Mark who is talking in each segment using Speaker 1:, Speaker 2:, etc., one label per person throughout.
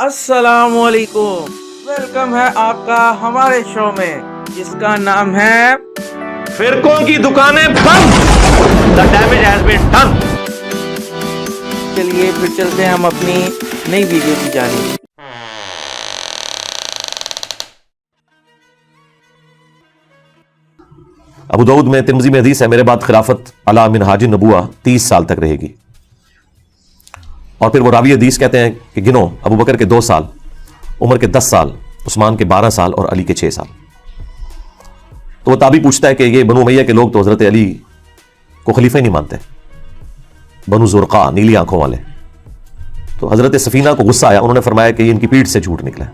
Speaker 1: السلام علیکم، ویلکم ہے آپ کا ہمارے شو میں جس کا نام ہے
Speaker 2: فرقوں کی دکانیں بند. The damage has been done.
Speaker 1: چلیے پھر چلتے ہیں ہم اپنی نئی ویڈیو کی جانب.
Speaker 3: ابو داؤد میں ترمذی میں حدیث ہے، میرے بعد خلافت علی منہاج النبوہ 30 سال تک رہے گی. اور پھر وہ راوی حدیث کہتے ہیں کہ گنو، ابو بکر کے 2 سال، عمر کے 10 سال، عثمان کے 12 سال اور علی کے 6 سال. تو وہ تابعی پوچھتا ہے کہ یہ بنو امیہ کے لوگ تو حضرت علی کو خلیفہ ہی نہیں مانتے، بنو زرقاء نیلی آنکھوں والے. تو حضرت سفینہ کو غصہ آیا، انہوں نے فرمایا کہ یہ ان کی پیٹھ سے جھوٹ نکلا ہے.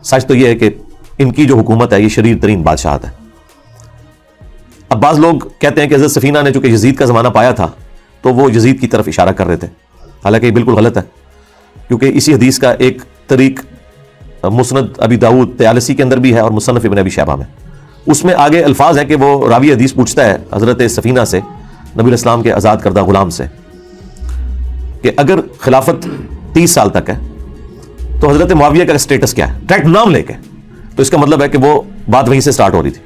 Speaker 3: سچ تو یہ ہے کہ ان کی جو حکومت ہے یہ شریر ترین بادشاہت ہے. اب بعض لوگ کہتے ہیں کہ حضرت سفینہ نے چونکہ یزید کا زمانہ پایا تھا تو وہ یزید کی طرف اشارہ کر رہے تھے، حالانکہ یہ بالکل غلط ہے، کیونکہ اسی حدیث کا ایک طریق مسند ابی داؤد طیالسی کے اندر بھی ہے اور مصنف ابن ابی شیبہ میں. اس میں آگے الفاظ ہیں کہ وہ راوی حدیث پوچھتا ہے حضرت سفینہ سے، نبی الاسلام کے آزاد کردہ غلام سے، کہ اگر خلافت 30 سال تک ہے تو حضرت معاویہ کا اسٹیٹس کیا ہے، ڈائریکٹ نام لے کے. تو اس کا مطلب ہے کہ وہ بات وہیں سے سٹارٹ ہو رہی تھی.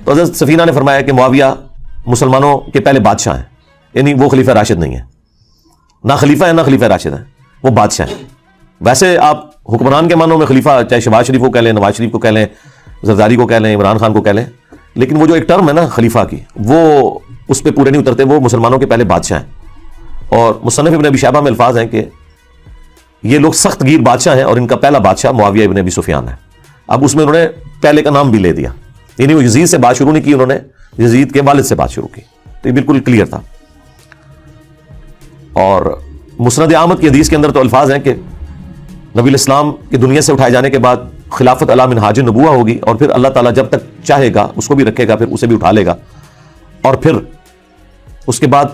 Speaker 3: تو حضرت سفینہ نے فرمایا کہ معاویہ مسلمانوں کے پہلے بادشاہ ہیں، یعنی وہ خلیفہ راشد نہیں ہے، نہ خلیفہ ہے نہ خلیفہ راشد ہیں، وہ بادشاہ ہیں. ویسے آپ حکمران کے معنوں میں خلیفہ چاہے شہباز شریف کو کہہ لیں، نواز شریف کو کہہ لیں، زرداری کو کہہ لیں، عمران خان کو کہہ لیں، لیکن وہ جو ایک ٹرم ہے نا خلیفہ کی، وہ اس پہ پورے نہیں اترتے. وہ مسلمانوں کے پہلے بادشاہ ہیں. اور مصنف ابن ابی شیبہ میں الفاظ ہیں کہ یہ لوگ سخت گیر بادشاہ ہیں اور ان کا پہلا بادشاہ معاویہ ابن ابی سفیان ہے. اب اس میں انہوں نے پہلے کا نام بھی لے دیا، یعنی وہ یزید سے بات شروع نہیں کی، انہوں نے یزید کے والد سے بات شروع کی. تو یہ بالکل کلیئر تھا. اور مسند احمد کی حدیث کے اندر تو الفاظ ہیں کہ نبی الاسلام کی دنیا سے اٹھائے جانے کے بعد خلافت علی منہاج النبوہ ہوگی، اور پھر اللہ تعالیٰ جب تک چاہے گا اس کو بھی رکھے گا، پھر اسے بھی اٹھا لے گا، اور پھر اس کے بعد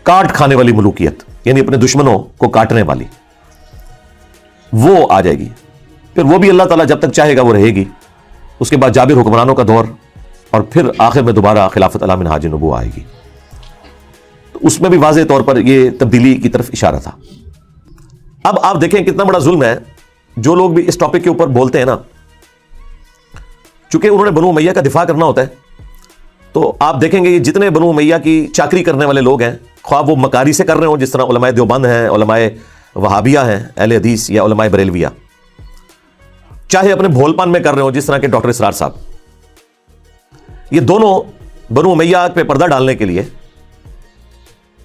Speaker 3: کاٹ کھانے والی ملوکیت، یعنی اپنے دشمنوں کو کاٹنے والی، وہ آ جائے گی. پھر وہ بھی اللہ تعالیٰ جب تک چاہے گا وہ رہے گی. اس کے بعد جابر حکمرانوں کا دور، اور پھر آخر میں دوبارہ خلافت علی منہاج النبوہ آئے گی. تو اس میں بھی واضح طور پر یہ تبدیلی کی طرف اشارہ تھا. اب آپ دیکھیں کتنا بڑا ظلم ہے جو لوگ بھی اس ٹاپک کے اوپر بولتے ہیں نا، چونکہ انہوں نے بنو امیہ کا دفاع کرنا ہوتا ہے. تو آپ دیکھیں گے یہ جتنے بنو امیہ کی چاکری کرنے والے لوگ ہیں، خواہ وہ مکاری سے کر رہے ہوں، جس طرح علماء دیوبند ہیں، علماء وہابیہ ہیں اہل حدیث، یا علماء بریلویہ، چاہے اپنے بھول پان میں کر رہے ہوں جس طرح کے ڈاکٹر اسرار صاحب، یہ دونوں بنو امیہ پہ پردہ ڈالنے کے لیے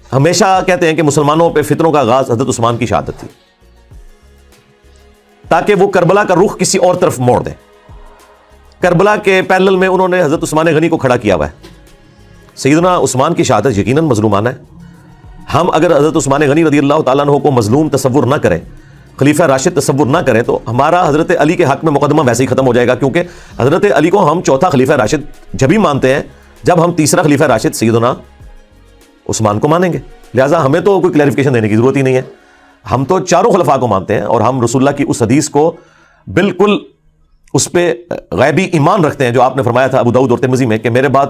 Speaker 3: ہمیشہ کہتے ہیں کہ مسلمانوں پہ فتنوں کا آغاز حضرت عثمان کی شہادت تھی، تاکہ وہ کربلا کا رخ کسی اور طرف موڑ دیں. کربلا کے پیرلل میں انہوں نے حضرت عثمان غنی کو کھڑا کیا ہوا ہے. سیدنا عثمان کی شہادت یقیناً مظلومانہ ہے. ہم اگر حضرت عثمان غنی رضی اللہ تعالیٰ عنہ کو مظلوم تصور نہ کریں، خلیفہ راشد تصور نہ کریں، تو ہمارا حضرت علی کے حق میں مقدمہ ویسے ہی ختم ہو جائے گا، کیونکہ حضرت علی کو ہم چوتھا خلیفہ راشد جبھی مانتے ہیں جب ہم تیسرا خلیفہ راشد سیدنا عثمان کو مانیں گے. لہٰذا ہمیں تو کوئی کلیریفیکیشن دینے کی ضرورت ہی نہیں ہے. ہم تو چاروں خلفاء کو مانتے ہیں، اور ہم رسول اللہ کی اس حدیث کو بالکل اس پہ غیبی ایمان رکھتے ہیں جو آپ نے فرمایا تھا ابو داؤد اور ترمذی میں کہ میرے بعد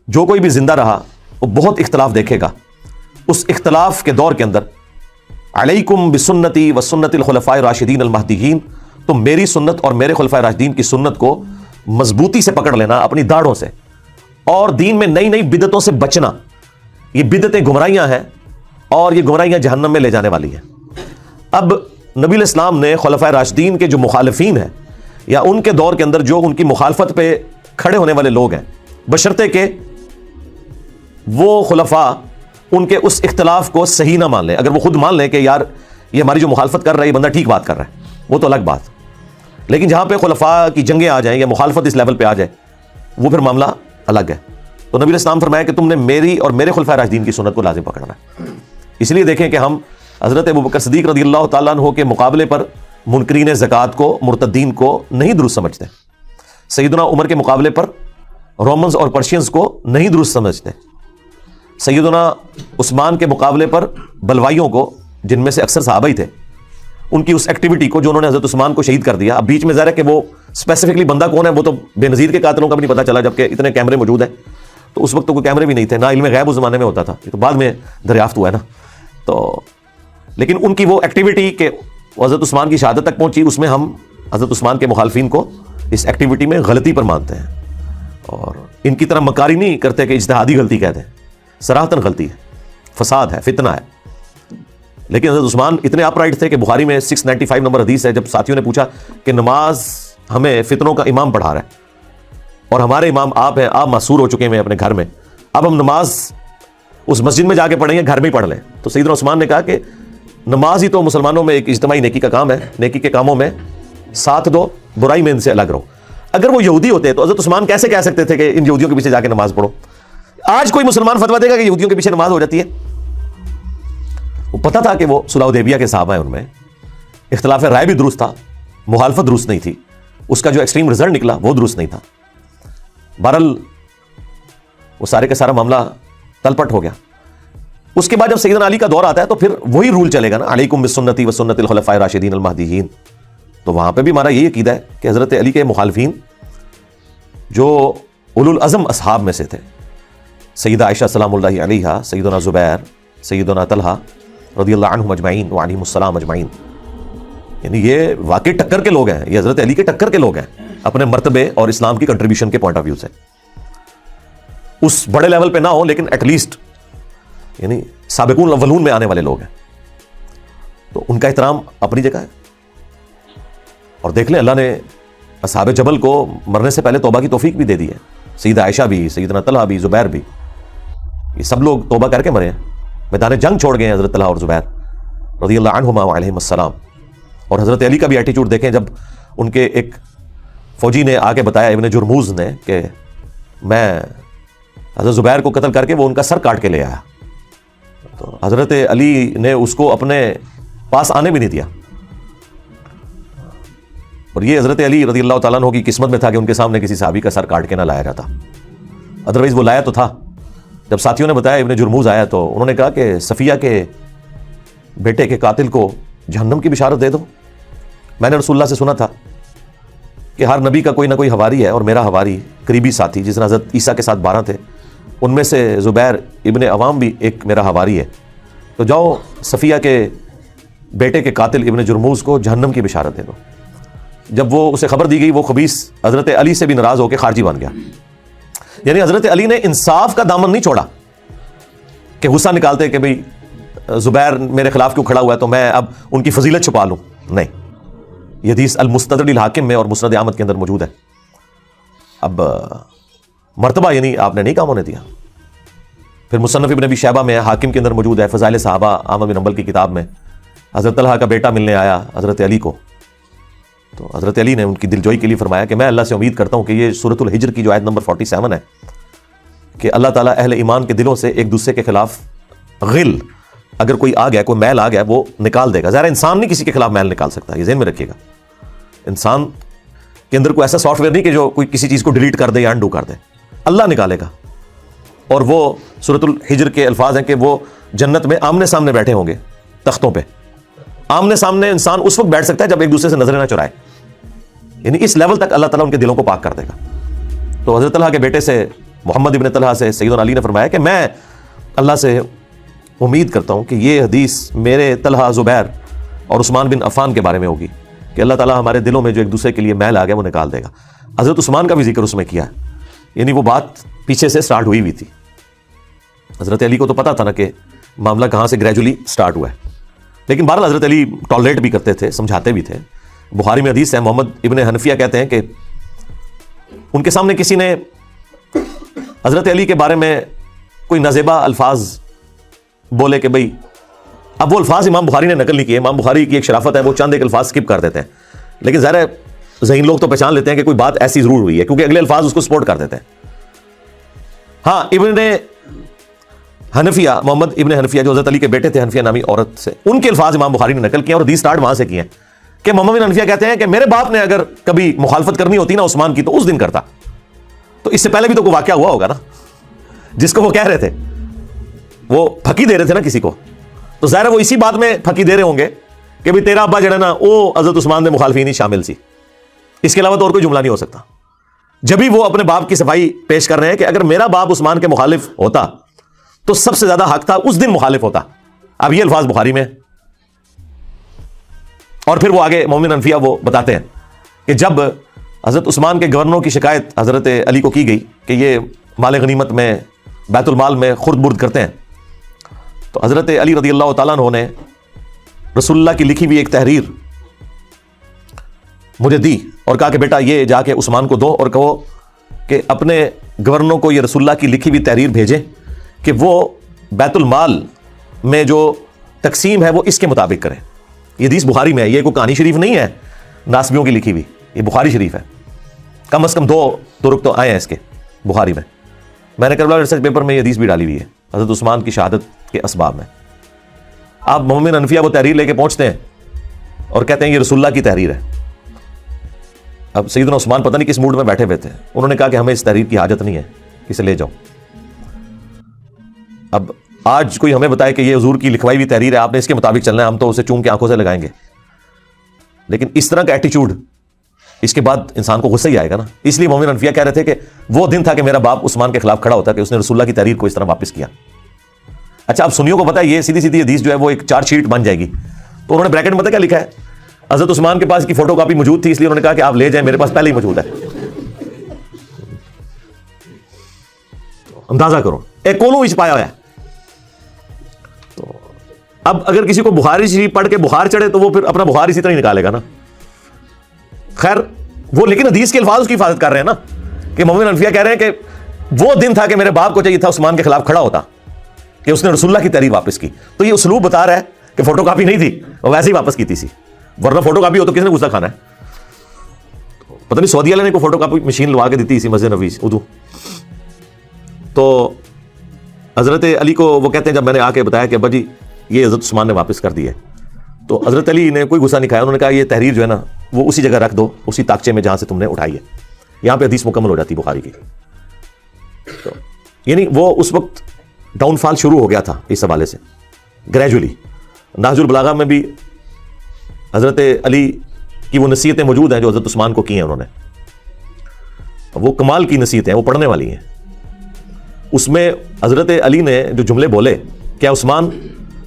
Speaker 3: جو کوئی بھی زندہ رہا وہ بہت اختلاف دیکھے گا. اس اختلاف کے دور کے اندر علیکم بسنتی و سنت الخلفاء الراشدین المہدیین، تو میری سنت اور میرے خلفاء راشدین کی سنت کو مضبوطی سے پکڑ لینا اپنی داڑھوں سے، اور دین میں نئی نئی بدعتوں سے بچنا. یہ بدعتیں گمراہیاں ہیں اور یہ گمراہیاں جہنم میں لے جانے والی ہیں. اب نبی الاسلام نے خلفاء راشدین کے جو مخالفین ہیں یا ان کے دور کے اندر جو ان کی مخالفت پہ کھڑے ہونے والے لوگ ہیں، بشرطے کہ وہ خلفاء ان کے اس اختلاف کو صحیح نہ مان لیں. اگر وہ خود مان لیں کہ یار یہ ہماری جو مخالفت کر رہا ہے یہ بندہ ٹھیک بات کر رہا ہے، وہ تو الگ بات. لیکن جہاں پہ خلفاء کی جنگیں آ جائیں یا مخالفت اس لیول پہ آ جائے، وہ پھر معاملہ الگ ہے. تو نبی الاسلام فرمایا کہ تم نے میری اور میرے خلفاء راشدین کی سنت کو لازم پکڑنا ہے. اس لیے دیکھیں کہ ہم حضرت ابوبکر صدیق رضی اللہ تعالیٰ عنہ کے مقابلے پر منکرین زکوٰۃ کو، مرتدین کو نہیں درست سمجھتے. سیدنا عمر کے مقابلے پر رومنز اور پرشینز کو نہیں درست سمجھتے. سیدنا عثمان کے مقابلے پر بلوائیوں کو، جن میں سے اکثر صحابہ ہی تھے، ان کی اس ایکٹیویٹی کو جو انہوں نے حضرت عثمان کو شہید کر دیا. اب بیچ میں ظاہر ہے کہ وہ اسپیسیفکلی بندہ کون ہے وہ تو بے نظیر کے قاتلوں کا بھی نہیں پتا چلا، جبکہ اتنے کیمرے موجود ہیں. تو اس وقت تو کوئی کیمرے بھی نہیں تھے، نہ علم غیب اس زمانے میں ہوتا تھا، یہ تو بعد میں دریافت ہوا ہے نا. تو لیکن ان کی وہ ایکٹیویٹی کہ وہ حضرت عثمان کی شہادت تک پہنچی، اس میں ہم حضرت عثمان کے مخالفین کو اس ایکٹیویٹی میں غلطی پر مانتے ہیں، اور ان کی طرح مکاری نہیں کرتے کہ اجتہادی غلطی کہتے ہیں، صراحتاً غلطی ہے، فساد ہے، فتنہ ہے۔ لیکن حضرت عثمان اتنے اپ رائٹ تھے کہ بخاری میں 695 نمبر حدیث ہے، جب ساتھیوں نے پوچھا کہ نماز ہمیں فتنوں کا امام پڑھا رہا ہے اور ہمارے امام آپ ہیں، آپ معصور ہو چکے ہیں اپنے گھر میں، اب ہم نماز اس مسجد میں جا کے پڑھیں گے، گھر میں ہی پڑھ لیں؟ تو سیدنا عثمان نے کہا کہ نماز ہی تو مسلمانوں میں ایک اجتماعی نیکی کا کام ہے، نیکی کے کاموں میں ساتھ دو، برائی میں ان سے الگ رہو۔ اگر وہ یہودی ہوتے تو حضرت عثمان کیسے کہہ سکتے تھے کہ ان یہودیوں کے پیچھے جا کے نماز پڑھو؟ آج کوئی مسلمان فتویٰ دے گا کہ یہودیوں کے پیچھے نماز ہو جاتی ہے؟ وہ پتا تھا کہ وہ صلح حدیبیہ کے صحابہ ہیں، ان میں اختلاف رائے بھی درست تھا، مخالفت درست نہیں تھی، اس کا جو ایکسٹریم رزلٹ نکلا وہ درست نہیں تھا۔ بہرحال وہ سارے کا سارا معاملہ تلپٹ ہو گیا۔ اس کے بعد جب سیدنا علی کا دور آتا ہے تو پھر وہی رول چلے گا نا، علیکم بسنتی و سنت الخلفاء الراشدین المہدیین۔ تو وہاں پہ بھی ہمارا یہی عقیدہ ہے کہ حضرت علی کے مخالفین جو اولو العزم اصحاب میں سے تھے، سیدہ عائشہ سلام اللہ علیہا، سیدنا زبیر، سیدنا طلحہ رضی اللہ عنہم اجمعین وعلیہم السلام اجمعین، یعنی یہ واقعی ٹکر کے لوگ ہیں، یہ حضرت علی کے ٹکر کے لوگ ہیں اپنے مرتبے اور اسلام کی کنٹریبیوشن کے پوائنٹ آف ویو سے۔ اس بڑے لیول پہ نہ ہو لیکن ایٹ لیسٹ یعنی سابقون الاولون میں آنے والے لوگ ہیں، تو ان کا احترام اپنی جگہ ہے۔ اور دیکھ لیں اللہ نے اصحاب جبل کو مرنے سے پہلے توبہ کی توفیق بھی دے دی ہے، سیدہ عائشہ بھی، سیدنا طلحہ بھی، زبیر بھی، یہ سب لوگ توبہ کر کے مرے ہیں، میدان جنگ چھوڑ گئے ہیں حضرت طلحہ اور زبیر رضی اللہ عنہما وعلیہم السلام۔ اور حضرت علی کا بھی ایٹیٹیوڈ دیکھیں، جب ان کے ایک فوجی نے آ کے بتایا، ابن جرموز نے، کہ میں حضرت زبیر کو قتل کر کے وہ ان کا سر کاٹ کے لے آیا، تو حضرت علی نے اس کو اپنے پاس آنے بھی نہیں دیا۔ اور یہ حضرت علی رضی اللہ تعالیٰ عنہ کی قسمت میں تھا کہ ان کے سامنے کسی صحابی کا سر کاٹ کے نہ لایا جاتا، ادروائز وہ لایا تو تھا۔ جب ساتھیوں نے بتایا ابن جرموز آیا تو انہوں نے کہا کہ صفیہ کے بیٹے کے قاتل کو جہنم کی بشارت دے دو۔ میں نے رسول اللہ سے سنا تھا کہ ہر نبی کا کوئی نہ کوئی حواری ہے، اور میرا حواری قریبی ساتھی جس نے حضرت عیسیٰ کے ساتھ 12 تھے، ان میں سے زبیر ابن عوام بھی ایک میرا حواری ہے، تو جاؤ صفیہ کے بیٹے کے قاتل ابن جرموز کو جہنم کی بشارت دے دو۔ جب وہ اسے خبر دی گئی، وہ خبیث حضرت علی سے بھی ناراض ہو کے خارجی بن گیا۔ یعنی حضرت علی نے انصاف کا دامن نہیں چھوڑا کہ غصہ نکالتے کہ بھئی زبیر میرے خلاف کیوں کھڑا ہوا ہے تو میں اب ان کی فضیلت چھپا لوں، نہیں۔ یہ حدیث المستدرک الحاکم میں اور مسند احمد کے اندر موجود ہے۔ اب مرتبہ یعنی آپ نے نہیں کام ہونے دیا۔ پھر مصنف ابن ابی شیبہ میں، حاکم کے اندر موجود ہے، فضائل صحابہ احمد بن حنبل کی کتاب میں، حضرت طلحہ کا بیٹا ملنے آیا حضرت علی کو، تو حضرت علی نے ان کی دلجوئی کے لیے فرمایا کہ میں اللہ سے امید کرتا ہوں کہ یہ سورۃ الحجر کی جو آیت نمبر 47 ہے کہ اللہ تعالیٰ اہل ایمان کے دلوں سے ایک دوسرے کے خلاف غل، اگر کوئی آ گیا، کوئی میل آ گیا، وہ نکال دے گا۔ ظاہر انسان نہیں کسی کے خلاف میل نکال سکتا، یہ ذہن میں رکھیے گا۔ انسان کے اندر کوئی ایسا سافٹ ویئر نہیں کہ جو کوئی کسی چیز کو ڈیلیٹ کر دے یا انڈو کر دے، اللہ نکالے گا۔ اور وہ سورۃ الحجر کے الفاظ ہیں کہ وہ جنت میں آمنے سامنے بیٹھے ہوں گے تختوں پہ۔ آمنے سامنے انسان اس وقت بیٹھ سکتا ہے جب ایک دوسرے سے نظریں نہ چرائے، یعنی اس لیول تک اللہ تعالیٰ ان کے دلوں کو پاک کر دے گا۔ تو حضرت طلحہ کے بیٹے سے، محمد ابن طلحہ سے سیدنا علی نے فرمایا کہ میں اللہ سے امید کرتا ہوں کہ یہ حدیث میرے طلحہ، زبیر اور عثمان بن عفان کے بارے میں ہوگی کہ اللہ تعالیٰ ہمارے دلوں میں جو ایک دوسرے کے لیے میل آ گیا وہ نکال دے گا۔ حضرت عثمان کا بھی ذکر اس میں کیا ہے، یعنی وہ بات پیچھے سے سٹارٹ ہوئی تھی۔ حضرت علی کو تو پتا تھا نا کہ معاملہ کہاں سے گریجولی سٹارٹ ہوا ہے، لیکن بہرحال حضرت علی ٹالریٹ بھی کرتے تھے، سمجھاتے بھی تھے۔ بخاری میں حدیث ہے، محمد ابن حنفیہ کہتے ہیں کہ ان کے سامنے کسی نے حضرت علی کے بارے میں کوئی نازیبا الفاظ بولے کہ بھئی، اب وہ الفاظ امام بخاری نے نقل نہیں کیے، امام بخاری کی ایک شرافت ہے، وہ چند ایک الفاظ سکپ کر دیتے ہیں، لیکن ظاہر ہے ذہین لوگ تو پہچان لیتے ہیں کہ کوئی بات ایسی ضرور ہوئی ہے کیونکہ اگلے الفاظ اس کو سپورٹ کر دیتے ہیں۔ ہاں، ابن حنفیہ، محمد ابن حنفیہ جو حضرت علی کے بیٹے تھے، حنفیہ نامی عورت سے، ان کے الفاظ امام بخاری نے نقل کیے اور حدیث سٹارٹ وہاں سے کیے ہیں کہ محمد بن حنفیہ کہتے ہیں کہ میرے باپ نے اگر کبھی مخالفت کرنی ہوتی نا عثمان کی تو اس دن کرتا۔ تو اس سے پہلے بھی تو کوئی واقعہ ہوا ہوگا نا جس کو وہ کہہ رہے تھے، وہ پھکی دے رہے تھے نا کسی کو، تو ظاہر وہ اسی بات میں پھکی دے رہے ہوں گے کہ بھی تیرا ابا جڑا نا وہ حضرت عثمان دے مخالفین ہی شامل سی، اس کے علاوہ تو اور کوئی جملہ نہیں ہو سکتا۔ جب ہی وہ اپنے باپ کی صفائی پیش کر رہے ہیں کہ اگر میرا باپ عثمان کے مخالف ہوتا تو سب سے زیادہ حق تھا اس دن مخالف ہوتا۔ اب یہ الفاظ بخاری میں، اور پھر وہ آگے مومن انفیہ وہ بتاتے ہیں کہ جب حضرت عثمان کے گورنروں کی شکایت حضرت علی کو کی گئی کہ یہ مال غنیمت میں بیت المال میں خرد برد کرتے ہیں، تو حضرت علی رضی اللہ تعالیٰ عنہ نے رسول اللہ کی لکھی ہوئی ایک تحریر مجھے دی اور کہا کہ بیٹا یہ جا کے عثمان کو دو اور کہو کہ اپنے گورنروں کو یہ رسول اللہ کی لکھی ہوئی تحریر بھیجیں کہ وہ بیت المال میں جو تقسیم ہے وہ اس کے مطابق کریں۔ یہ حدیث بخاری میں ہے، یہ کوئی کہانی شریف نہیں ہے ناسبیوں کی لکھی ہوئی، یہ بخاری شریف ہے۔ کم از کم 2 طرق تو آئے ہیں اس کے بخاری میں۔ میں نے کربلا ریسرچ پیپر میں یہ حدیث بھی ڈالی ہوئی ہے حضرت عثمان کی شہادت کے اسباب میں۔ آپ مومن انفیہ وہ تحریر لے کے پہنچتے ہیں اور کہتے ہیں یہ رسول اللہ کی تحریر ہے۔ اب سیدنا عثمان پتہ نہیں کس موڈ میں بیٹھے ہوئے تھے، انہوں نے کہا کہ ہمیں اس تحریر کی حاجت نہیں ہے، اسے لے جاؤ۔ اب آج کوئی ہمیں بتائے کہ یہ حضور کی لکھوائی ہوئی تحریر ہے، آپ نے اس کے مطابق چلنا ہے، ہم تو اسے چوم کے آنکھوں سے لگائیں گے۔ لیکن اس طرح کا ایٹیچیوڈ، اس کے بعد انسان کو غصہ ہی آئے گا نا۔ اس لیے مومن انفیہ کہہ رہے تھے کہ وہ دن تھا کہ میرا باپ عثمان کے خلاف کھڑا ہوتا کہ اس نے رسول اللہ کی تحریر کو اس طرح واپس کیا۔ اچھا اب سنیوں کو پتا ہے یہ سیدھی سیدھی حدیث جو ہے وہ ایک چارج شیٹ بن جائے گی، تو انہوں نے بریکٹ میں پتا کیا لکھا ہے، حضرت عثمان کے پاس کی فوٹو کاپی موجود تھی اس لیے انہوں نے کہا کہ آپ لے جائیں، میرے پاس پہلے ہی موجود ہے۔ اندازہ کرو ایک کولو وچ پایا ہوا ہے۔ تو اب اگر کسی کو بخاری شریف پڑھ کے بخار چڑھے تو وہ پھر اپنا بخار اسی طرح ہی نکالے گا نا۔ خیر وہ لیکن حدیث کے الفاظ اس کی حفاظت کر رہے ہیں نا کہ مومن انفیہ کہہ رہے ہیں کہ وہ دن تھا کہ میرے باپ کو چاہیے تھا عثمان کے خلاف کھڑا ہوتا کہ اس نے رسول اللہ کی تحریر واپس کی۔ تو یہ اسلوب بتا رہا ہے کہ فوٹو کاپی نہیں تھی، وہ ویسے ہی واپس کی تھی سی، ورنہ فوٹو کاپی ہو تو کس نے غصہ کھانا ہے۔ پتہ نہیں سعودی والے نے کوئی فوٹو کاپی مشین لوا کے دیتی اسی مسجد نبوی اردو۔ تو حضرت علی کو وہ کہتے ہیں جب میں نے آ کے بتایا کہ ابا جی یہ حضرت عثمان نے واپس کر دی ہے، تو حضرت علی نے کوئی غصہ نہیں کھایا، انہوں نے کہا یہ تحریر جو ہے نا وہ اسی جگہ رکھ دو، اسی تاکچے میں جہاں سے تم نے اٹھائی ہے، یہاں پہ حدیث مکمل ہو جاتی بخاری کی۔ تو یعنی وہ اس وقت ڈاؤن فال شروع ہو گیا تھا اس حوالے سے گریجولی۔ نہج البلاغہ میں بھی حضرت علی کی وہ نصیحتیں موجود ہیں جو حضرت عثمان کو کی ہیں انہوں نے، وہ کمال کی نصیحتیں ہیں، وہ پڑھنے والی ہیں۔ اس میں حضرت علی نے جو جملے بولے کہ عثمان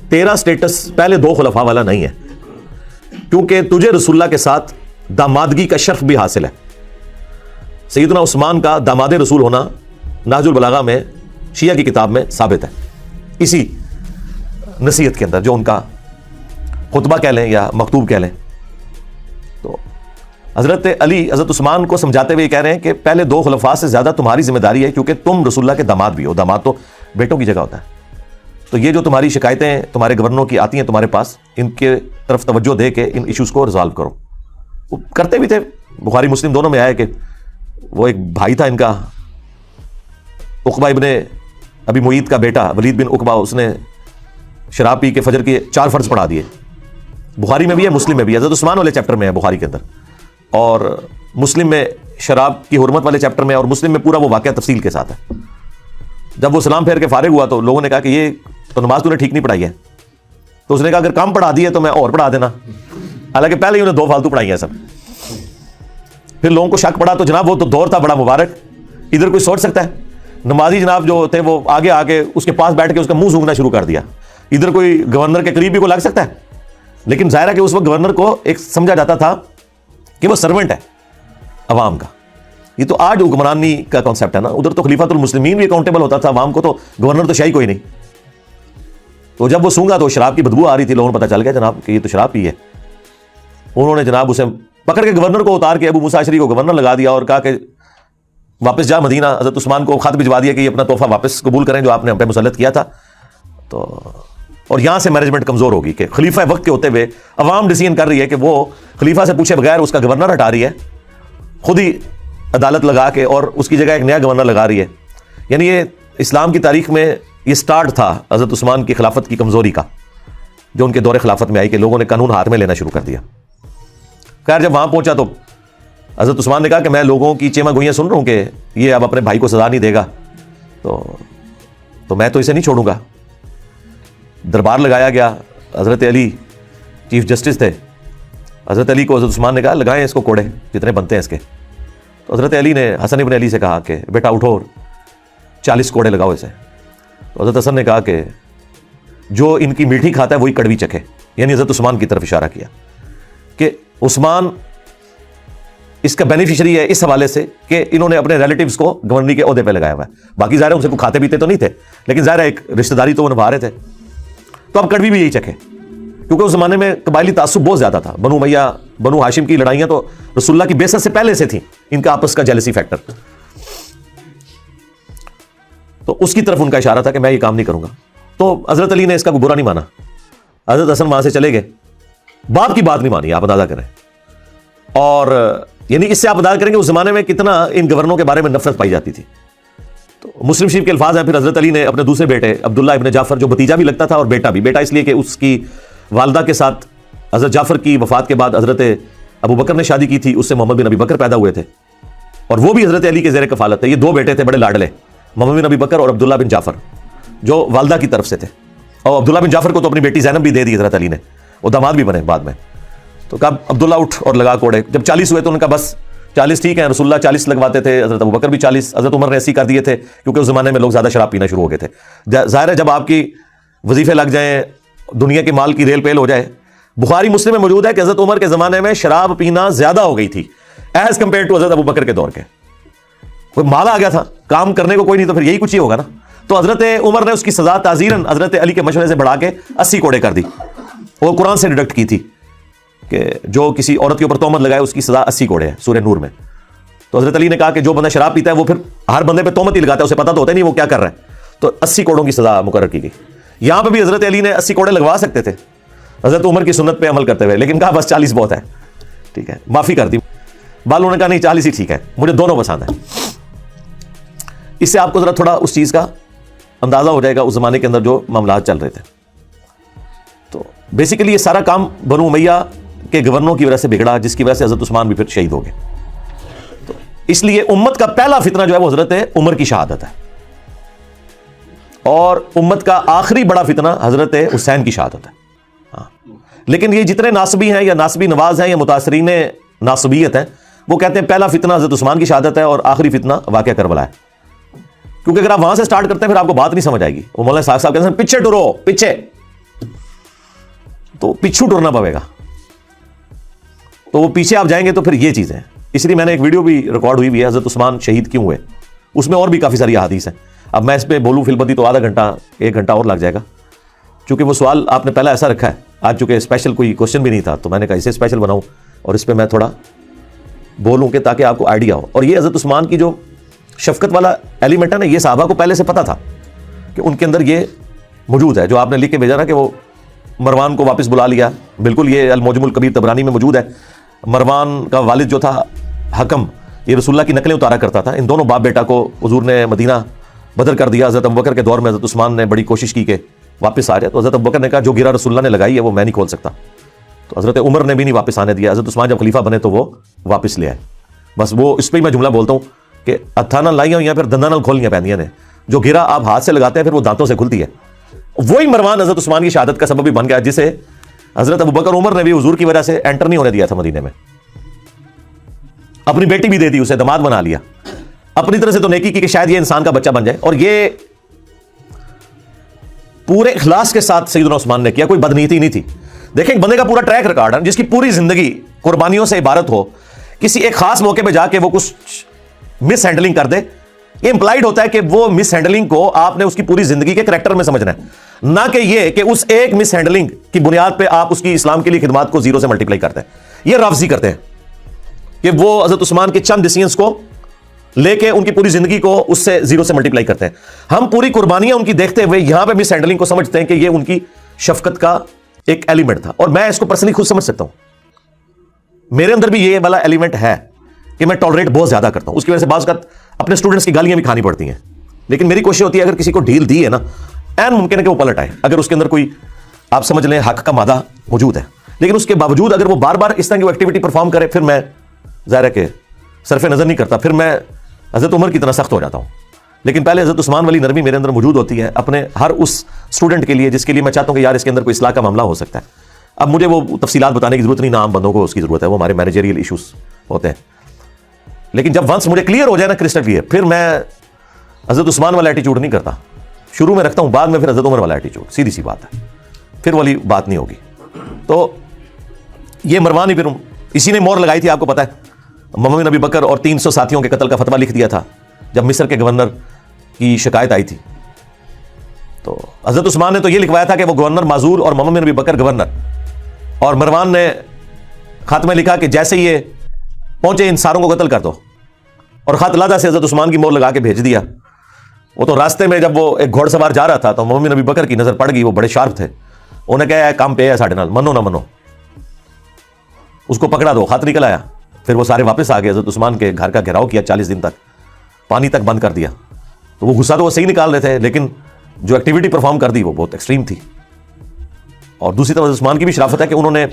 Speaker 3: تیرا سٹیٹس پہلے 2 خلفاء والا نہیں ہے، کیونکہ تجھے رسول اللہ کے ساتھ دامادگی کا شرف بھی حاصل ہے۔ سیدنا عثمان کا داماد رسول ہونا نہج البلاغہ میں شیعہ کی کتاب میں ثابت ہے، اسی نصیحت کے اندر جو ان کا خطبہ کہہ لیں یا مکتوب کہہ لیں۔ تو حضرت علی حضرت عثمان کو سمجھاتے ہوئے کہہ رہے ہیں کہ پہلے 2 خلفاء سے زیادہ تمہاری ذمہ داری ہے، کیونکہ تم رسول اللہ کے داماد بھی ہو، داماد تو بیٹوں کی جگہ ہوتا ہے۔ تو یہ جو تمہاری شکایتیں تمہارے گورنروں کی آتی ہیں تمہارے پاس، ان کے طرف توجہ دے کے ان ایشوز کو ریزالو کرو۔ وہ کرتے بھی تھے، بخاری مسلم دونوں میں آیا کہ وہ ایک بھائی تھا ان کا عقبہ ابن ابی معیط کا بیٹا ولید بن عقبہ، اس نے شراب پی کے فجر کے 4 فرض پڑھا دیے۔ بخاری میں بھی ہے، مسلم میں بھی ہے، حضرت عثمان والے چیپٹر میں ہے بخاری کے اندر، اور مسلم میں شراب کی حرمت والے چیپٹر میں، اور مسلم میں پورا وہ واقعہ تفصیل کے ساتھ ہے۔ جب وہ سلام پھیر کے فارغ ہوا تو لوگوں نے کہا کہ یہ تو نماز تو نے ٹھیک نہیں پڑھائی ہے، تو اس نے کہا اگر کم پڑھا دی ہے تو میں اور پڑھا دینا، حالانکہ پہلے ہی انہیں 2 فالتو پڑھائی ہیں سب۔ پھر لوگوں کو شک پڑا، تو جناب وہ تو دور تھا بڑا مبارک، ادھر کوئی سوچ سکتا ہے؟ نمازی جناب جو تھے وہ آگے آ کے اس کے پاس بیٹھ کے اس کا منہ سونگنا شروع کر دیا، ادھر کوئی گورنر کے قریب بھی کو لگ سکتا ہے؟ لیکن ظاہر ہے کہ اس وقت گورنر کو ایک سمجھا جاتا تھا کہ وہ سرونٹ ہے عوام کا۔ یہ تو آج حکمرانی کا کانسیپٹ ہے نا، ادھر تو خلیفۃ المسلمین بھی اکاؤنٹیبل ہوتا تھا عوام کو، تو گورنر تو شاہی کوئی نہیں۔ تو جب وہ سونگا تو شراب کی بدبو آ رہی تھی، لوگوں کو پتہ چل گیا جناب کہ یہ تو شراب پی ہے۔ انہوں نے جناب اسے پکڑ کے گورنر کو اتار کے ابو موسیٰ اشعری کو گورنر لگا دیا اور کہا کہ واپس جا مدینہ۔ حضرت عثمان کو خط بھجوا دیا کہ یہ اپنا تحفہ واپس قبول کریں جو آپ نے ہم پہ مسلط کیا تھا۔ تو اور یہاں سے مینجمنٹ کمزور ہوگی کہ خلیفہ وقت کے ہوتے ہوئے عوام ڈیسیژن کر رہی ہے کہ وہ خلیفہ سے پوچھے بغیر اس کا گورنر ہٹا رہی ہے، خود ہی عدالت لگا کے، اور اس کی جگہ ایک نیا گورنر لگا رہی ہے۔ یعنی یہ اسلام کی تاریخ میں یہ سٹارٹ تھا حضرت عثمان کی خلافت کی کمزوری کا، جو ان کے دور خلافت میں آئی کہ لوگوں نے قانون ہاتھ میں لینا شروع کر دیا۔ خیر جب وہاں پہنچا تو حضرت عثمان نے کہا کہ میں لوگوں کی چیما گوئیاں سن رہا ہوں کہ یہ اب اپنے بھائی کو سزا نہیں دے گا، تو میں تو اسے نہیں چھوڑوں گا۔ دربار لگایا گیا، حضرت علی چیف جسٹس تھے، حضرت علی کو حضرت عثمان نے کہا لگائیں اس کو کوڑے جتنے بنتے ہیں اس کے۔ تو حضرت علی نے حسن ابن علی سے کہا کہ بیٹا اٹھو 40 کوڑے لگاؤ اسے۔ تو حضرت حسن نے کہا کہ جو ان کی میٹھی کھاتا ہے وہی کڑوی چکھے، یعنی حضرت عثمان کی طرف اشارہ کیا کہ عثمان اس کا بینیفیشری ہے اس حوالے سے کہ انہوں نے اپنے ریلیٹیوز کو گورنری کے عہدے پہ لگایا ہوا ہے. باقی ظاہر ہے ان سے کوئی کھاتے پیتے تو نہیں تھے, لیکن ظاہر ہے ایک رشتہ داری تو وہ نبھا رہے تھے. تو اب کڑوی بھی یہی چکے, کیونکہ اس زمانے میں قبائلی تعصب بہت زیادہ تھا. بنو امیہ بنو ہاشم کی لڑائیاں تو رسول اللہ کی بعثت سے پہلے سے تھیں, ان کا آپس کا جیلسی فیکٹر. تو اس کی طرف ان کا اشارہ تھا کہ میں یہ کام نہیں کروں گا. تو حضرت علی نے اس کا کوئی برا نہیں مانا. حضرت حسن وہاں سے چلے گئے, باپ کی بات نہیں مانی. آپ اندازہ کریں, اور یعنی اس سے آپ اندازہ کریں کہ اس زمانے میں کتنا ان گورنروں کے بارے میں نفرت پائی جاتی تھی. تو مسلم شریف کے الفاظ ہیں, پھر حضرت علی نے اپنے دوسرے بیٹے عبداللہ ابن جعفر, جو بھتیجا بھی لگتا تھا اور بیٹا بھی, بیٹا اس لیے کہ اس کی والدہ کے ساتھ حضرت جعفر کی وفات کے بعد حضرت ابو بکر نے شادی کی تھی, اس سے محمد بن ابی بکر پیدا ہوئے تھے, اور وہ بھی حضرت علی کے زیر کفالت تھے. یہ دو بیٹے تھے بڑے لاڈلے, محمد بن ابی بکر اور عبداللہ بن جعفر, جو والدہ کی طرف سے تھے. اور عبداللہ بن جعفر کو تو اپنی بیٹی زینب بھی دے دی حضرت علی نے, وہ داماد بھی بنے بعد میں. تو کہا عبداللہ اٹھ اور لگا کوڑے. جب 40 ہوئے تو ان کا بس 40 ٹھیک ہے, رسول اللہ 40 لگواتے تھے, حضرت ابو بکر بھی 40, حضرت عمر نے 80 کر دیے تھے, کیونکہ اس زمانے میں لوگ زیادہ شراب پینا شروع ہو گئے تھے. ظاہر ہے جب آپ کی وظیفے لگ جائیں, دنیا کے مال کی ریل پیل ہو جائے. بخاری مسلم میں موجود ہے کہ حضرت عمر کے زمانے میں شراب پینا زیادہ ہو گئی تھی ایز کمپیئر ٹو حضرت ابو بکر کے دور کے. کوئی مال آ گیا تھا, کام کرنے کو کوئی نہیں, تو پھر یہی کچھ ہی ہوگا نا. تو حضرت عمر نے اس کی سزا تعزیراً حضرت علی کے مشورے سے بڑھا کے 80 کوڑے کر دی. وہ قرآن سے ڈیڈکٹ کی تھی کہ جو کسی عورت کے اوپر تہمت لگائے اس کی سزا 80 کوڑے ہے, سورہ نور میں. تو حضرت علی نے کہا کہ جو بندہ شراب پیتا ہے وہ پھر ہر بندے پہ تہمت ہی لگاتا ہے, اسے پتہ تو ہوتا نہیں وہ کیا کر رہا ہے. تو 80 کوڑوں کی سزا مقرر کی گئی. یہاں پہ بھی حضرت علی نے 80 کوڑے لگوا سکتے تھے حضرت عمر کی سنت پہ عمل کرتے ہوئے, لیکن کہا بس 40 بہت ہے, ٹھیک ہے, معافی کر دی. بالوں نے کہا نہیں 40 ہی ٹھیک ہے, مجھے دونوں پسند ہیں. اس سے آپ کو ذرا تھوڑا اس چیز کا اندازہ ہو جائے گا اس زمانے کے اندر جو معاملات چل رہے تھے. تو بیسیکلی یہ سارا کام بنو امیہ کے گورنروں کی وجہ سے بگڑا, جس کی وجہ سے حضرت عثمان بھی پھر شہید ہو گئے. تو اس لیے امت کا پہلا فتنہ جو ہے وہ حضرت عمر کی شہادت ہے, اور امت کا آخری بڑا فتنہ حضرت حسین کی شہادت ہے. ہاں, لیکن یہ جتنے ناصبی ہیں یا ناصبی نواز ہیں یا متاثرین ناصبیت ہیں, وہ کہتے ہیں پہلا فتنہ حضرت عثمان کی شہادت ہے اور آخری فتنہ واقعہ کربلا ہے. کیونکہ اگر آپ وہاں سے سٹارٹ کرتے ہیں پھر آپ کو بات نہیں سمجھ آئے گی. وہ مولانا صاحب کہتے ہیں پیچھے ٹرو, پیچھے, تو پیچھو ٹرنا پڑے گا. تو وہ پیچھے آپ جائیں گے تو پھر یہ چیزیں. اس لیے میں نے ایک ویڈیو بھی ریکارڈ ہوئی بھی ہے, حضرت عثمان شہید کیوں ہوئے, اس میں اور بھی کافی ساری احادیث ہیں. اب میں اس پہ بولوں فی البدی تو آدھا گھنٹہ 1 گھنٹہ اور لگ جائے گا, چونکہ وہ سوال آپ نے پہلا ایسا رکھا ہے. آج چونکہ اسپیشل کوئی کوشچن بھی نہیں تھا تو میں نے کہا اسے اسپیشل بناؤں اور اس پہ میں تھوڑا بولوں کہ تاکہ آپ کو آئیڈیا ہو. اور یہ حضرت عثمان کی جو شفقت والا ایلیمنٹ ہے نا, یہ صحابہ کو پہلے سے پتا تھا کہ ان کے اندر یہ موجود ہے, جو آپ نے لکھ کے بھیجا نا کہ وہ مروان کو واپس بلا لیا. بالکل یہ المعجم الکبیر طبرانی میں موجود ہے. مروان کا والد جو تھا حکم, یہ رسول اللہ کی نقلیں اتارا کرتا تھا. ان دونوں باپ بیٹا کو حضور نے مدینہ بدر کر دیا. حضرت ابوبکر کے دور میں حضرت عثمان نے بڑی کوشش کی کہ واپس آ جائے, تو حضرت ابوبکر نے کہا جو گرا رسول اللہ نے لگائی ہے وہ میں نہیں کھول سکتا. تو حضرت عمر نے بھی نہیں واپس آنے دیا. حضرت عثمان جب خلیفہ بنے تو وہ واپس لے آئے. بس وہ اس پہ ہی میں جملہ بولتا ہوں کہ ہتھاں لائیاں ہوئی ہیں پھر دنداں نال کھولیاں پہنیاں نے. جو گرا آپ ہاتھ سے لگاتے ہیں پھر وہ دانتوں سے کھلتی ہے. وہی مروان حضرت عثمان کی شہادت کا سبب بھی بن گیا, جسے حضرت ابوبکر عمر نے بھی حضور کی وجہ سے انٹر نہیں ہونے دیا تھا مدینے میں. اپنی بیٹی بھی دے دی, اسے داماد بنا لیا. اپنی طرح سے تو نیکی کی کہ شاید یہ انسان کا بچہ بن جائے, اور یہ پورے اخلاص کے ساتھ سیدنا عثمان نے کیا, کوئی بدنیتی نہیں تھی. دیکھیں ایک بندے کا پورا ٹریک ریکارڈ ہے جس کی پوری زندگی قربانیوں سے عبارت ہو, کسی ایک خاص موقع پہ جا کے وہ کچھ مس ہینڈلنگ کر دے. یہ امپلائڈ ہوتا ہے کہ وہ مس ہینڈلنگ کو آپ نے اس کی پوری زندگی کے کریکٹر میں سمجھنا ہے, نہ کہ یہ کہ اس ایک مس ہینڈلنگ کی بنیاد پہ آپ اس کی اسلام کے لیے خدمات کو 0 سے ملٹیپلائی کرتے ہیں. یہ رافضی کرتے ہیں کہ وہ حضرت عثمان کے چند ڈیسیژنز کو لے کے ان کی پوری زندگی کو اس سے 0 سے ملٹیپلائی کرتے ہیں. ہم پوری قربانیاں ان کی دیکھتے ہوئے یہاں پہ مس ہینڈلنگ کو سمجھتے ہیں کہ یہ ان کی شفقت کا ایک ایلیمنٹ تھا. اور میں اس کو پرسنلی خود سمجھ سکتا ہوں, میرے اندر بھی یہ والا ایلیمنٹ ہے کہ میں ٹالریٹ بہت زیادہ کرتا ہوں. اس کی وجہ سے بعض اوقات اپنے اسٹوڈنٹس کی گالیاں بھی کھانی پڑتی ہیں, لیکن میری کوشش ہوتی ہے اگر کسی کو ڈھیل دی ہے نا, این ممکن ہے کہ وہ پلٹ آئے اگر اس کے اندر کوئی آپ سمجھ لیں حق کا مادہ موجود ہے. لیکن اس کے باوجود اگر وہ بار بار اس طرح کی ایکٹیویٹی پرفارم کرے, پھر میں ظاہر ہے کہ صرف نظر نہیں کرتا, پھر میں حضرت عمر کی طرح سخت ہو جاتا ہوں. لیکن پہلے حضرت عثمان والی نرمی میرے اندر موجود ہوتی ہے اپنے ہر اس اسٹوڈنٹ کے لیے جس کے لیے میں چاہتا ہوں کہ یار اس کے اندر کوئی اصلاح کا معاملہ ہو سکتا ہے. اب مجھے وہ تفصیلات بتانے کی ضرورت نہیں, عام بندوں کو اس کی ضرورت ہے, وہ ہمارے مینیجریل ایشوز ہوتے ہیں. لیکن جب ونس مجھے کلیئر ہو جائے نا کرسٹل کلیئر, پھر میں حضرت عثمان والا ایٹیچیوڈ نہیں کرتا. شروع میں رکھتا ہوں, بعد میں پھر حضرت عمر والا ایٹیچیوڈ. سیدھی سی بات ہے, پھر والی بات نہیں ہوگی. تو یہ مروان ابن اسی نے مور لگائی تھی, آپ کو پتا ہے. محمد بن ابی بکر اور 300 ساتھیوں کے قتل کا فتویٰ لکھ دیا تھا جب مصر کے گورنر کی شکایت آئی تھی. تو حضرت عثمان نے تو یہ لکھوایا تھا کہ وہ گورنر معذور اور محمد بن ابی بکر گورنر, اور مروان نے خط میں لکھا کہ جیسے یہ پہنچے ان ساروں کو قتل کر دو, اور خط لادا سے حضرت عثمان کی مور لگا کے بھیج دیا. وہ تو راستے میں جب وہ ایک گھوڑ سوار جا رہا تھا تو محمد بن ابی بکر کی نظر پڑ گئی, وہ بڑے شارپ تھے, انہوں نے کہا کام پہ ہے ساڑھے نال, منو نہ منو, اس کو پکڑا دو. خط نکل آیا. پھر وہ سارے واپس آ گئے, حضرت عثمان کے گھر کا گھیراؤ کیا 40 دن تک, پانی تک بند کر دیا. تو وہ غصہ تو وہ صحیح نکال رہے تھے, لیکن جو ایکٹیویٹی پرفارم کر دی وہ بہت ایکسٹریم تھی. اور دوسری طرف عثمان کی بھی شرافت ہے کہ انہوں نے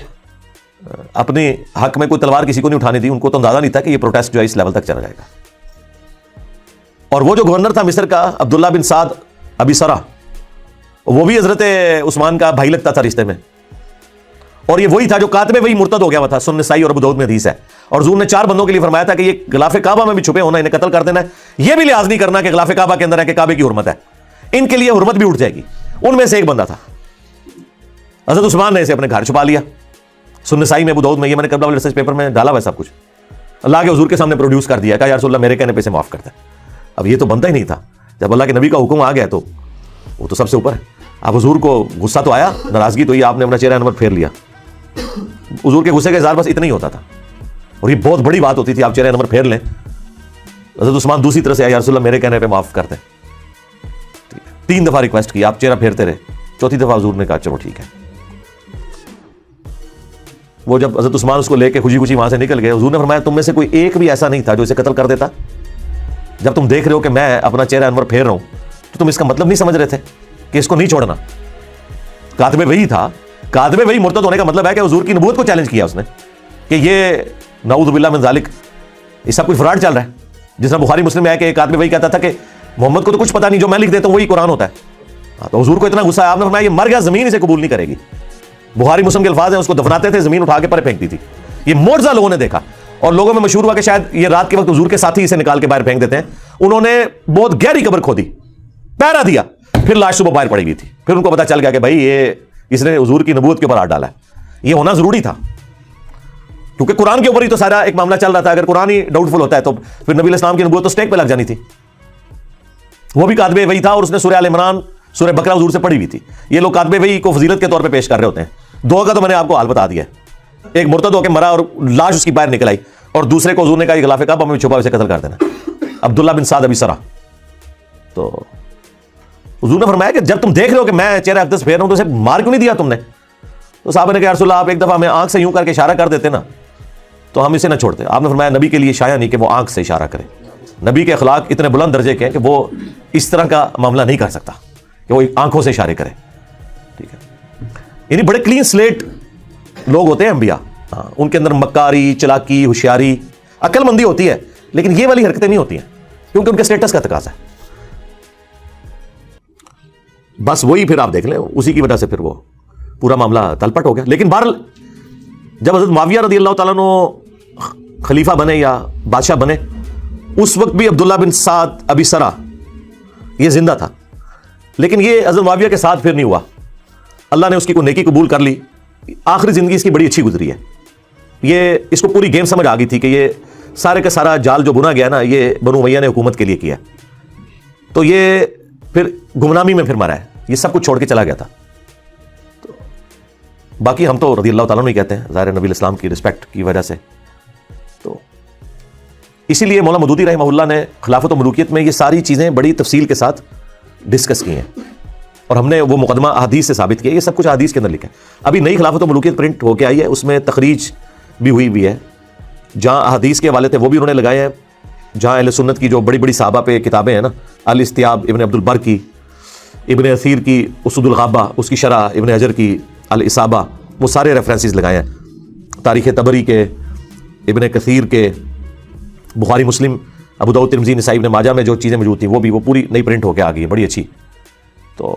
Speaker 3: اپنے حق میں کوئی تلوار کسی کو نہیں اٹھانے دی. ان کو تو اندازہ نہیں تھا کہ یہ پروٹیسٹ جو ہے اس لیول تک چلا جائے گا. اور وہ جو گورنر تھا مصر کا عبداللہ بن سعد ابی سرا, وہ بھی حضرت عثمان کا بھائی لگتا تھا رشتے میں, اور یہ وہی تھا جو کاتب وہی مرتد ہو گیا ہوا تھا. سنن نسائی اور ابو داؤد میں حدیث ہے. اور حضور نے 4 بندوں کے لیے فرمایا تھا کہ یہ غلاف کعبہ میں بھی چھپے ہونا, انہیں قتل کر دینا ہے. یہ بھی لحاظ نہیں کرنا کہ غلاف کعبہ کے اندر ہے کہ کعبے کی حرمت ہے, ان کے لیے حرمت بھی اٹھ جائے گی. ان میں سے ایک بندہ تھا, حضرت عثمان نے اسے اپنے گھر چھپا لیا. سنن نسائی میں ابو داؤد میں, یہ میں نے کربلا والے ریسرچ پیپر میں ڈالا ہوا ہے سب کچھ. اللہ کے حضور کے سامنے پروڈیوس کر دیا کہ یا رسول اللہ میرے کہنے پہ سے معاف کرتا ہے. اب یہ تو بنتا ہی نہیں تھا. جب اللہ کے نبی کا حکم آ گیا تو وہ تو سب سے اوپر ہے. اب حضور کو غصہ تو آیا, ناراضگی تو یہ, آپ نے اپنا چہرہ انور پھیر لیا. حضور کے غصے کا اظہار بس اتنا ہی ہوتا تھا, اور یہ بہت بڑی بات ہوتی تھی آپ چہرہ انور پھیر لیں. حضرت عثمان دوسری طرح سے یا رسول اللہ میرے کہنے پہ معاف کر دیں. 3 دفعہ ریکویسٹ کی, آپ چہرہ پھیرتے رہے. 4تھی دفعہ حضور نے کہا چلو ٹھیک ہے. وہ جب حضرت عثمان اس کو لے کے خوشی خوشی وہاں سے نکل گئے, حضور نے فرمایا تم میں سے کوئی ایک بھی ایسا نہیں تھا جو اسے قتل کر دیتا. جب تم دیکھ رہے ہو کہ میں اپنا چہرہ انور پھیر رہا ہوں تو تم اس کا مطلب نہیں سمجھ رہے تھے کہ اس کو نہیں چھوڑنا. کاتب وہی تھا, کاتب وہی مرتد ہونے کا مطلب ہے کہ حضور کی نبوت کو چیلنج کیا اس نے کہ یہ نعوذ باللہ من ذالک, یہ سب کچھ فراڈ چل رہا ہے. جس طرح بخاری مسلم میں ہے کہ کاتب وہی کہتا تھا کہ محمد کو تو کچھ پتا نہیں, جو میں لکھ دیتا ہوں وہی قرآن ہوتا ہے. تو حضور کو اتنا غصہ ہے, آپ نے فرمایا یہ مر گیا, زمین اسے قبول نہیں کرے گی. بخاری مسلم کے الفاظ ہیں, اس کو دفناتے تھے, زمین اٹھا کے پرے پھینکتی تھی. یہ معجزہ لوگوں نے دیکھا, اور لوگوں میں مشہور ہوا کہ شاید یہ رات کے وقت حضور کے ساتھی اسے نکال کے باہر پھینک دیتے ہیں. انہوں نے بہت گہری قبر کھودی, پہرا دیا, پھر لاش صبح باہر پڑی ہوئی تھی. پھر ان کو پتا چل گیا کہ بھائی یہ اس نے حضور کی نبوت کے اوپر ہاتھ ڈالا ہے. یہ ہونا ضروری تھا کیونکہ قرآن کے اوپر ہی تو سارا ایک معاملہ چل رہا تھا. اگر قرآن ہی ڈاؤٹ فل ہوتا ہے تو پھر نبی علیہ السلام کی نبوت تو سٹیک پہ لگ جانی تھی. وہ بھی کاتب وہی تھا, اور اس نے سورہ آل عمران, سورہ بقرہ حضور سے پڑھی ہوئی تھی. یہ لوگ کاتب وہی کو فضیلت کے طور پہ پیش کر رہے ہوتے ہیں. 2 کا تو میں نے آپ کو حال بتا دیا ہے. ایک مرتد ہو کے مرا اور لاش اس کی باہر نکل آئی, اور دوسرے کو حضور نے کہا یہ غلاف کعبہ میں چھپا اسے قتل کر دینا, عبداللہ بن سعد ابی سرا. تو حضور نے فرمایا کہ جب تم دیکھ رہے ہو کہ میں چہرہ اقدس پھیر رہا ہوں تو اسے مار کیوں نہیں دیا تم نے؟ تو صحابہ نے کہا رسول اللہ آپ ایک دفعہ ہمیں آنکھ سے یوں کر کے اشارہ کر دیتے نا تو ہم اسے نہ چھوڑتے. آپ نے فرمایا نبی کے لیے شایع نہیں کہ وہ آنکھ سے اشارہ کرے. نبی کے اخلاق اتنے بلند درجے کے ہیں کہ وہ اس طرح کا معاملہ نہیں کر سکتا کہ وہ آنکھوں سے اشارے کرے. ٹھیک ہے, یعنی بڑے کلین سلیٹ لوگ ہوتے ہیں انبیاء. ان کے اندر مکاری, چلاکی, ہوشیاری, عقل مندی ہوتی ہے, لیکن یہ والی حرکتیں نہیں ہوتی ہیں کیونکہ ان کے سٹیٹس کا تقاضا ہے. بس وہی پھر آپ دیکھ لیں, اسی کی وجہ سے پھر وہ پورا معاملہ تلپٹ ہو گیا. لیکن بہرحال جب حضرت معاویہ رضی اللہ تعالیٰ عنہ خلیفہ بنے یا بادشاہ بنے, اس وقت بھی عبداللہ بن سعد ابی سرا یہ زندہ تھا, لیکن یہ حضرت معاویہ کے ساتھ پھر نہیں ہوا. اللہ نے اس کی کوئی نیکی قبول کر لی, آخری زندگی اس کی بڑی اچھی گزری ہے. یہ اس کو پوری گیم سمجھ آ گئی تھی کہ یہ سارے کا سارا جال جو بنا گیا نا یہ بنو امیہ نے حکومت کے لیے کیا, تو یہ پھر گمنامی میں پھر مرا ہے, یہ سب کچھ چھوڑ کے چلا گیا تھا. تو باقی ہم تو رضی اللہ تعالیٰ عنہ ہی کہتے ہیں, ظاہر نبی الاسلام کی رسپیکٹ کی وجہ سے. تو اسی لیے مولانا مودودی رحمہ اللہ نے خلافت و ملوکیت میں یہ ساری چیزیں بڑی تفصیل کے ساتھ ڈسکس کی ہیں, اور ہم نے وہ مقدمہ احادیث سے ثابت کیا. یہ سب کچھ احادیث کے اندر لکھا ہے. ابھی نئی خلافت و ملوکیت پرنٹ ہو کے آئی ہے, اس میں تخریج بھی ہوئی بھی ہے. جہاں احادیث کے حوالے تھے وہ بھی انہوں نے لگائے ہیں. جہاں اہل سنت کی جو بڑی بڑی صحابہ پہ کتابیں ہیں نا, الاستیاب ابن عبد البر کی, ابن اثیر کی اسود الغابہ, اس کی شرح ابن حجر کی الاصابہ, وہ سارے ریفرنسز لگائے ہیں. تاریخ طبری کے, ابن کثیر کے, بخاری مسلم, ابو داؤد, ترمذی, نسائی, ابن ماجہ میں جو چیزیں موجود تھیں وہ بھی وہ پوری نئی پرنٹ ہو کے آ گئی ہے, بڑی اچھی. تو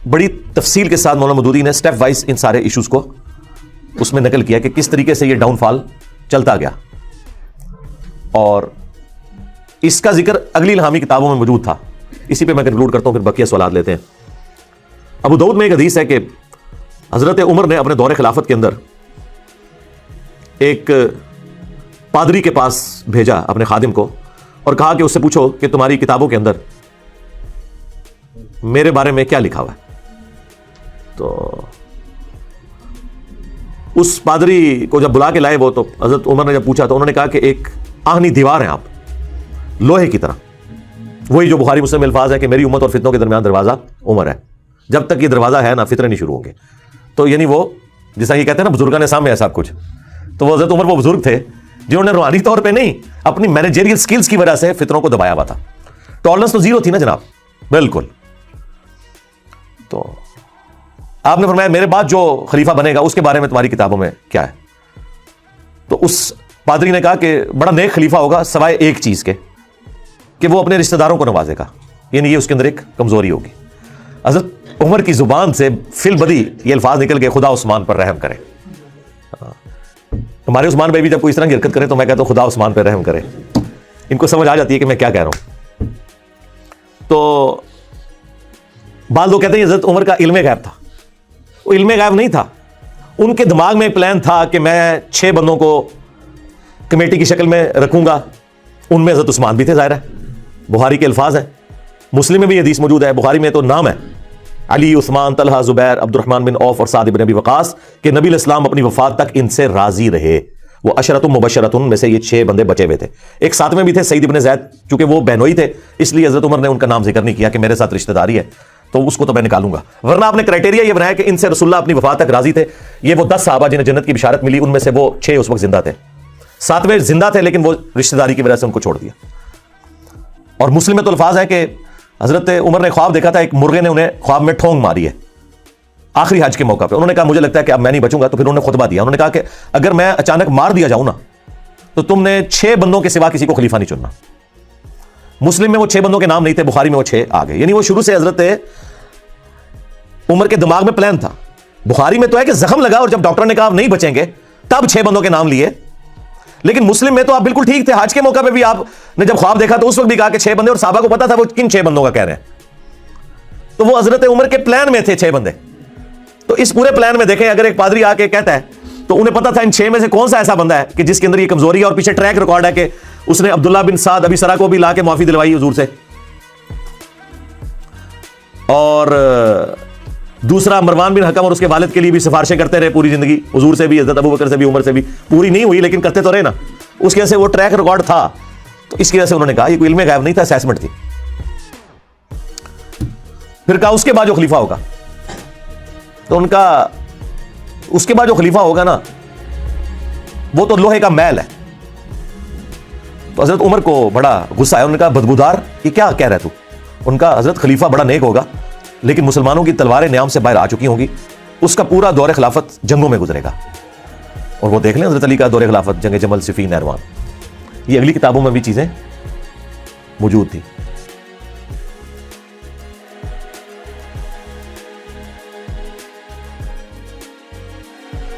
Speaker 3: بڑی تفصیل کے ساتھ مولانا مودودی نے سٹیپ وائز ان سارے ایشوز کو اس میں نقل کیا کہ کس طریقے سے یہ ڈاؤن فال چلتا گیا. اور اس کا ذکر اگلی الہامی کتابوں میں موجود تھا. اسی پہ میں کنکلوڈ کرتا ہوں, پھر بقیہ سوالات لیتے ہیں. ابو داؤد میں ایک حدیث ہے کہ حضرت عمر نے اپنے دور خلافت کے اندر ایک پادری کے پاس بھیجا اپنے خادم کو اور کہا کہ اس سے پوچھو کہ تمہاری کتابوں کے اندر میرے بارے میں کیا لکھا ہوا ہے. تو اس پادری کو جب بلا کے لائے وہ، تو حضرت عمر نے جب پوچھا تو انہوں نے کہا کہ ایک آہنی دیوار ہیں آپ، لوہے کی طرح. وہی جو بخاری مسلم میں الفاظ ہے کہ میری امت اور فتنوں کے درمیان دروازہ عمر ہے، جب تک یہ دروازہ ہے نا فتنے نہیں شروع ہوں گے. تو یعنی وہ جیسا یہ کہتے ہیں نا بزرگان سامنے ہے سب کچھ، تو وہ حضرت عمر وہ بزرگ تھے جنہوں نے روحانی طور پہ نہیں اپنی مینیجریل سکلز کی وجہ سے فتنوں کو دبایا ہوا تھا. ٹالرنس تو زیرو تھی نا جناب، بالکل. تو آپ نے فرمایا میرے بعد جو خلیفہ بنے گا اس کے بارے میں تمہاری کتابوں میں کیا ہے؟ تو اس پادری نے کہا کہ بڑا نیک خلیفہ ہوگا سوائے ایک چیز کے کہ وہ اپنے رشتہ داروں کو نوازے گا، یعنی یہ اس کے اندر ایک کمزوری ہوگی. حضرت عمر کی زبان سے فی البدی یہ الفاظ نکل گئے خدا عثمان پر رحم کرے. ہمارے عثمان بھائی بھی جب کوئی اس طرح کی حرکت کرے تو میں کہتا ہوں خدا عثمان پہ رحم کرے. ان کو سمجھ آ جاتی ہے کہ میں کیا کہہ رہا ہوں. تو بعض لوگ کہتے ہیں حضرت عمر کا علم غیب تھا. وہ علم غیب نہیں تھا، ان کے دماغ میں پلان تھا کہ میں 6 بندوں کو کمیٹی کی شکل میں رکھوں گا. ان میں حضرت عثمان بھی تھے، ظاہر ہے، بخاری کے الفاظ ہیں، مسلم میں بھی حدیث موجود ہے. بخاری میں تو نام ہے علی، عثمان، طلحہ، زبیر، عبد الرحمن بن عوف اور سعد بن ابی وقاص کہ نبی علیہ السلام اپنی وفات تک ان سے راضی رہے. وہ عشرۃ مبشرۃ میں سے یہ 6 بندے بچے ہوئے تھے. ایک 7ویں بھی تھے سعید بن زید، چونکہ وہ بہنوئی تھے اس لیے حضرت عمر نے ان کا نام ذکر نہیں کیا کہ میرے ساتھ رشتہ داری ہے تو اس کو تو میں نکالوں گا. ورنہ آپ نے کرائٹیریا یہ بنایا کہ ان سے رسول اللہ اپنی وفات تک راضی تھے. یہ وہ 10 صحابہ جنہیں جنت کی بشارت ملی، ان میں سے وہ 6 اس وقت زندہ تھے. 7ویں زندہ تھے لیکن وہ رشتہ داری کی وجہ سے ان کو چھوڑ دیا. اور مسلم میں تو الفاظ ہے کہ حضرت عمر نے خواب دیکھا تھا، ایک مرغے نے انہیں خواب میں ٹھونگ ماری ہے آخری حج کے موقع پہ. انہوں نے کہا مجھے لگتا ہے کہ اب میں نہیں بچوں گا. تو پھر انہوں نے خطبہ دیا، انہوں نے کہا کہ اگر میں اچانک مار دیا جاؤں نا تو تم نے 6 بندوں کے سوا کسی کو خلیفہ نہیں چننا. مسلم میں وہ 6 بندوں کے نام نہیں تھے، بخاری میں وہ 6 آ گئے. یعنی وہ شروع سے حضرت عمر کے دماغ میں پلان تھا. بخاری میں تو ہے کہ زخم لگا اور جب ڈاکٹر نے کہا نہیں بچیں گے تب 6 بندوں کے نام لیے. لیکن مسلم میں تو آپ بالکل ٹھیک تھے، حج کے موقع پہ بھی آپ نے جب خواب دیکھا تو اس وقت بھی کہا کہ 6 بندے، اور صحابہ کو پتا تھا وہ کن 6 بندوں کا کہہ رہے ہیں. تو وہ حضرت عمر کے پلان میں تھے 6 بندے. تو اس پورے پلان میں دیکھیں اگر ایک پادری آ کے کہتا ہے تو انہیں پتا تھا ان 6 میں سے کون سا ایسا بندہ ہے کہ جس کے اندر یہ کمزوری ہے. اور پیچھے ٹریک ریکارڈ ہے کہ اس نے عبداللہ بن سعد ابی سرا کو بھی لا کے معافی دلوائی حضور سے. اور دوسرا مروان بن حکم اور اس کے والد کے لیے بھی سفارشیں کرتے رہے پوری زندگی، حضور سے بھی، حضرت ابوبکر سے بھی، عمر سے بھی. پوری نہیں ہوئی لیکن کرتے تو رہے نا. اس کی وجہ سے وہ ٹریک ریکارڈ تھا. تو اس کی وجہ سے انہوں نے کہا یہ کوئی علم غیب نہیں تھا، اسیسمنٹ تھی. پھر کہا اس کے بعد جو خلیفہ ہوگا، تو ان کا اس کے بعد جو خلیفہ ہوگا نا وہ تو لوہے کا محل ہے. تو حضرت عمر کو بڑا غصہ آیا. انہوں نے کہا بدبودار یہ کیا کہہ رہا ہے تو؟ ان کا حضرت خلیفہ بڑا نیک ہوگا لیکن مسلمانوں کی تلواریں نیام سے باہر آ چکی ہوں گی، اس کا پورا دور خلافت جنگوں میں گزرے گا. اور وہ دیکھ لیں حضرت علی کا دور خلافت، جنگ جمل، صفین، نہروان، یہ اگلی کتابوں میں بھی چیزیں موجود تھی.